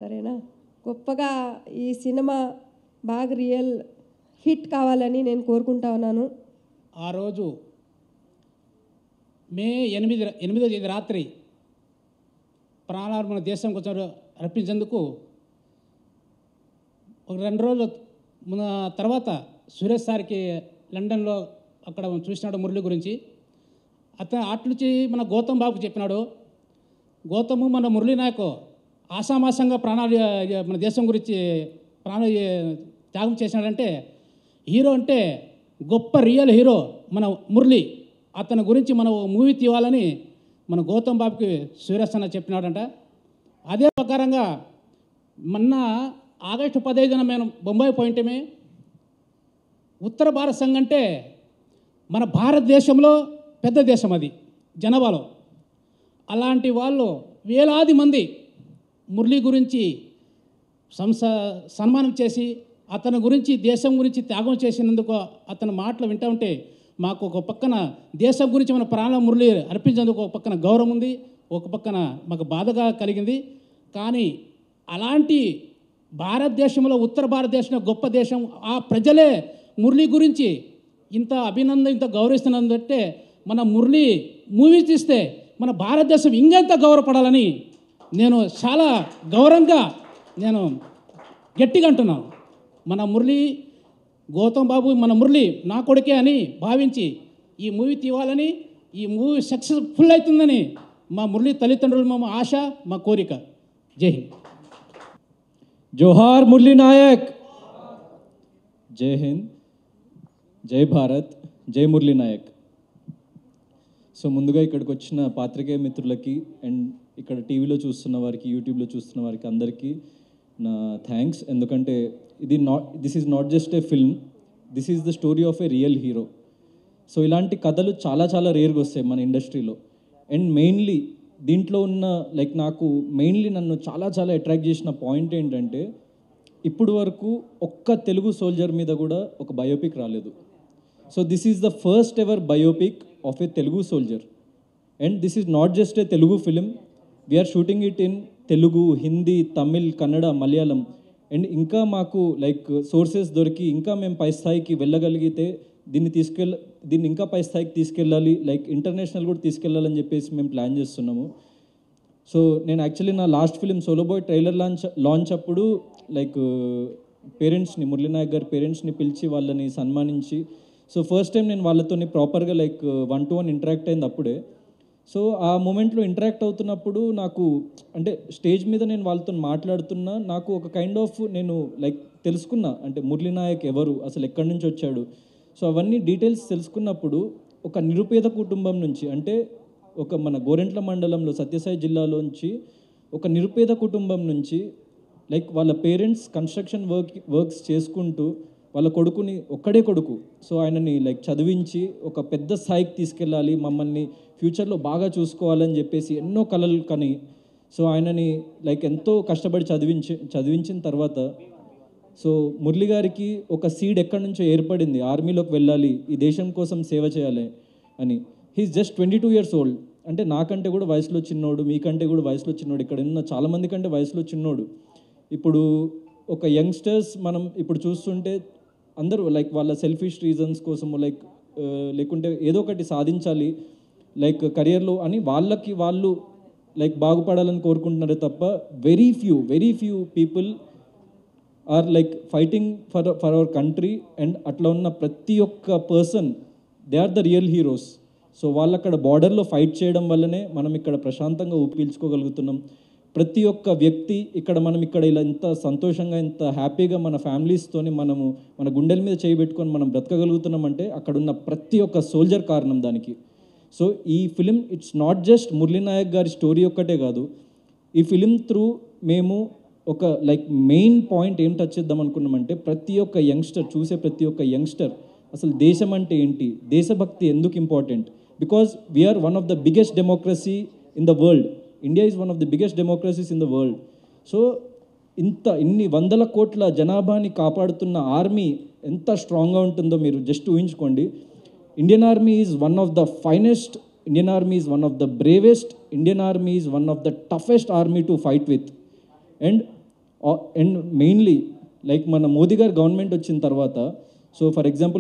సరేనా? గొప్పగా ఈ సినిమా బాగా రియల్ హిట్ కావాలని నేను కోరుకుంటా ఉన్నాను. ఆ రోజు మే 8వ తేదీ రాత్రి ప్రాణాలు మన దేశం కోసం అర్పించేందుకు ఒక 2 రోజుల మన తర్వాత సురేష్ సార్కి లండన్లో అక్కడ చూసినాడు మురళి గురించి. అతను అట్నుంచి మన గౌతమ్ బాబుకి చెప్పినాడు. గౌతము మన మురళీ నాయక్ ఆషామాషంగా ప్రాణాలు మన దేశం గురించి ప్రాణాలు త్యాగం చేసినాడంటే హీరో అంటే గొప్ప రియల్ హీరో మన మురళి. అతని గురించి మనం మూవీ తీయాలని మన గౌతమ్ బాబుకి సురేష్ అన్న చెప్పినాడంట. అదే ప్రకారంగా మొన్న ఆగస్టు 15న మేము బొంబాయి పోయింటమే. ఉత్తర భారత సంఘం అంటే మన భారతదేశంలో పెద్ద దేశం, అది జనాభాలో. అలాంటి వాళ్ళు వేలాది మంది మురళి గురించి సన్మానం చేసి అతని గురించి దేశం గురించి త్యాగం చేసినందుకు అతని మాటలు వింటూ ఉంటే మాకు ఒక పక్కన దేశం గురించి మన ప్రాణ మురళి అర్పించేందుకు ఒక పక్కన గౌరవం ఉంది, ఒక పక్కన మాకు బాధగా కలిగింది. కానీ అలాంటి భారతదేశంలో ఉత్తర భారతదేశంలో గొప్ప దేశం ఆ ప్రజలే మురళి గురించి ఇంత ఇంత గౌరవిస్తున్నందంటే మన మురళి మూవీ తీస్తే మన భారతదేశం ఇంకెంత గౌరవపడాలని నేను చాలా గౌరవంగా నేను గట్టిగా అంటున్నాను. మన మురళి గౌతమ్ బాబు మన మురళి నా కొడుకే అని భావించి ఈ మూవీ తీయాలని, ఈ మూవీ సక్సెస్ఫుల్ అవుతుందని మా మురళి తల్లిదండ్రులు మా ఆశ, మా కోరిక. జై హింద్. జోహార్ మురళీ నాయక్. జై హింద్, జై భారత్, జై మురళీ నాయక్. సో ముందుగా ఇక్కడికి వచ్చిన పాత్రికేయ మిత్రులకి అండ్ ఇక్కడ టీవీలో చూస్తున్న వారికి, యూట్యూబ్లో చూస్తున్న వారికి అందరికీ నా థ్యాంక్స్. ఎందుకంటే this is not just a film, this is the story of A real hero. So ఇలాంటి కథలు చాలా చాలా రేర్గా వస్తాయి మన ఇండస్ట్రీలో. అండ్ మెయిన్లీ దీంట్లో ఉన్న నాకు మెయిన్లీ నన్ను చాలా చాలా అట్రాక్ట్ చేసిన పాయింట్ ఏంటంటే ఇప్పుడు వరకు ఒక్క తెలుగు సోల్జర్ మీద కూడా ఒక బయోపిక్ రాలేదు. So this is the first ever biopic of a Telugu soldier. And this is not just a Telugu film, we're shooting it in Telugu, Hindi, Tamil, Kannada, Malayalam. And ఇంకా మాకు సోర్సెస్ దొరికి ఇంకా మేము పై స్థాయికి వెళ్ళగలిగితే దీన్ని ఇంకా పై స్థాయికి తీసుకెళ్ళాలి, ఇంటర్నేషనల్ కూడా తీసుకెళ్ళాలని చెప్పేసి మేము ప్లాన్ చేస్తున్నాము. సో నేను యాక్చువల్లీ నా last film solo boy trailer launch అప్పుడు పేరెంట్స్ని, మురళీ నాయక్ గారి పేరెంట్స్ని పిలిచి వాళ్ళని సన్మానించి, సో ఫస్ట్ టైం నేను వాళ్ళతో ప్రాపర్గా 1-to-1 ఇంటరాక్ట్ అయింది అప్పుడే. సో ఆ మూమెంట్లో ఇంటరాక్ట్ అవుతున్నప్పుడు నాకు అంటే స్టేజ్ మీద నేను వాళ్ళతో మాట్లాడుతున్నా, నాకు ఒక కైండ్ ఆఫ్ నేను తెలుసుకున్నా అంటే మురళీ నాయక్ ఎవరు, అసలు ఎక్కడి నుంచి వచ్చాడు. సో అవన్నీ డీటెయిల్స్ తెలుసుకున్నప్పుడు ఒక నిరుపేద కుటుంబం నుంచి, అంటే ఒక మన గోరెంట్ల మండలంలో సత్యసాయి జిల్లాలోంచి ఒక నిరుపేద కుటుంబం నుంచి వాళ్ళ పేరెంట్స్ కన్స్ట్రక్షన్ వర్క్స్ చేసుకుంటూ వాళ్ళ కొడుకుని, ఒక్కడే కొడుకు, సో ఆయనని చదివించి ఒక పెద్ద స్థాయికి తీసుకెళ్ళాలి, మమ్మల్ని ఫ్యూచర్లో బాగా చూసుకోవాలని చెప్పేసి ఎన్నో కలలు కని, సో ఆయనని ఎంతో కష్టపడి చదివించిన తర్వాత సో మురళి గారికి ఒక సీడ్ ఎక్కడి నుంచో ఏర్పడింది, ఆర్మీలోకి వెళ్ళాలి, ఈ దేశం కోసం సేవ చేయాలి అని. He's just 22 years old. అంటే నాకంటే కూడా వయసులో చిన్నోడు, మీకంటే కూడా వయసులో చిన్నోడు, ఇక్కడ ఉన్న చాలామంది కంటే వయసులో చిన్నోడు. ఇప్పుడు ఒక యంగ్స్టర్స్ మనం ఇప్పుడు చూస్తుంటే అందరూ వాళ్ళ సెల్ఫిష్ రీజన్స్ కోసము లేకుంటే ఏదో ఒకటి సాధించాలి కెరియర్లో అని వాళ్ళకి వాళ్ళు బాగుపడాలని కోరుకుంటున్నారే తప్ప very few people are fighting for our country. And అట్లా ఉన్న ప్రతి ఒక్క person they are the real heroes. So వాళ్ళు అక్కడ బార్డర్లో ఫైట్ చేయడం వల్లనే మనం ఇక్కడ ప్రశాంతంగా ఊపిల్చుకోగలుగుతున్నాం. ప్రతి ఒక్క వ్యక్తి మనం ఇక్కడ ఇలా ఇంత సంతోషంగా, ఇంత హ్యాపీగా మన ఫ్యామిలీస్తోని మనము మన గుండెల మీద చేయబెట్టుకొని మనం బ్రతకగలుగుతున్నామంటే అక్కడున్న ప్రతి ఒక్క సోల్జర్ కారణం దానికి. సో ఈ film it's not just Murali Naik గారి స్టోరీ ఒక్కటే కాదు. ఈ ఫిలిం త్రూ మేము ఒక మెయిన్ పాయింట్ ఏం టచ్ చేద్దాం అనుకున్నామంటే ప్రతి ఒక్క యంగ్స్టర్, చూసే ప్రతి ఒక్క యంగ్స్టర్ అసలు దేశం అంటే ఏంటి, దేశభక్తి ఎందుకు important. Because we're one of the biggest democracy in the world. India is one of the biggest democracies in the world. So ఇన్ని 100 కోట్ల జనాభాని కాపాడుతున్న ఆర్మీ ఎంత స్ట్రాంగ్గా ఉంటుందో మీరు జస్ట్ ఊహించుకోండి. Indian army is one of the finest, Indian army is one of the bravest, Indian army is one of the toughest army to fight with. And and mainly like మన మోదీ గారు government వచ్చిన తర్వాత so for example